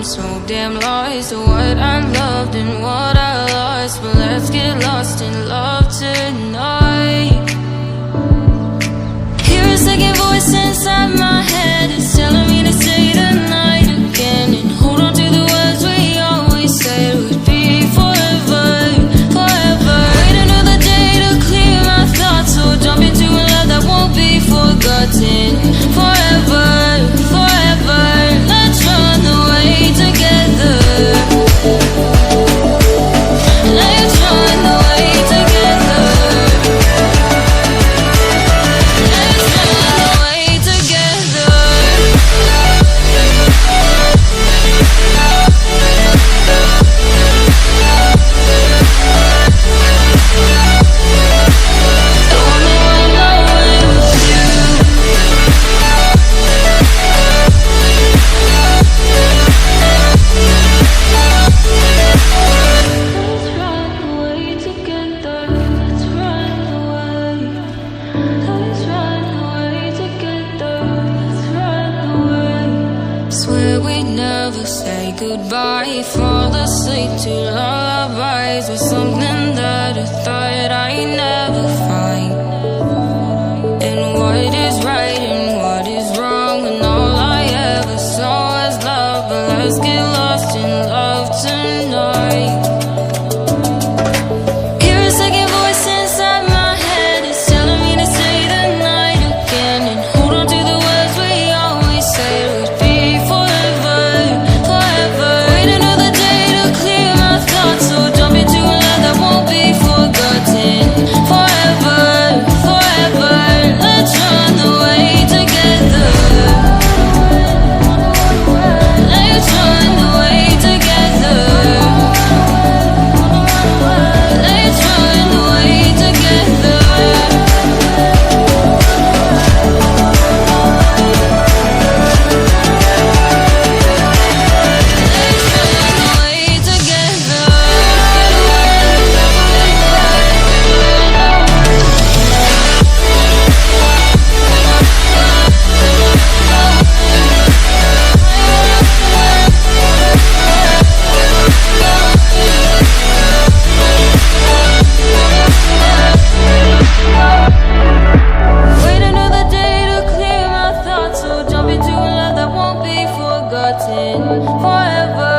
so damn lost to what I loved and what I lost. But let's get lost in love tonight. Hear a second voice inside my head, it's telling me to stay the night again and hold on to the words we always said would be forever, forever. Wait another day to clear my thoughts, so jump into a love that won't be forgotten. Forever, forever, let's run away together. Let's run away together. Let's run away together. Don't wanna run away with you. Let's run away together. Let's run away. Let's run away together. Let's run away. Swear we never say goodbye. Fall asleep to lullabies with something that I thought I'd never find. And what is right and what is wrong, and all I ever saw was love. But let's get lost in love tonight. Hear a second voice inside my head, it's telling me to stay the night again and hold on to the words we always said would be forever, forever. Wait another day to clear my thoughts, so jump into a love that won't be forgotten. Forever, forever, let's run away together. Let's run away together. Let's run away together. Let's run away together. Wait another day to clear my thoughts, so jump into a love that won't be forgotten. Forever,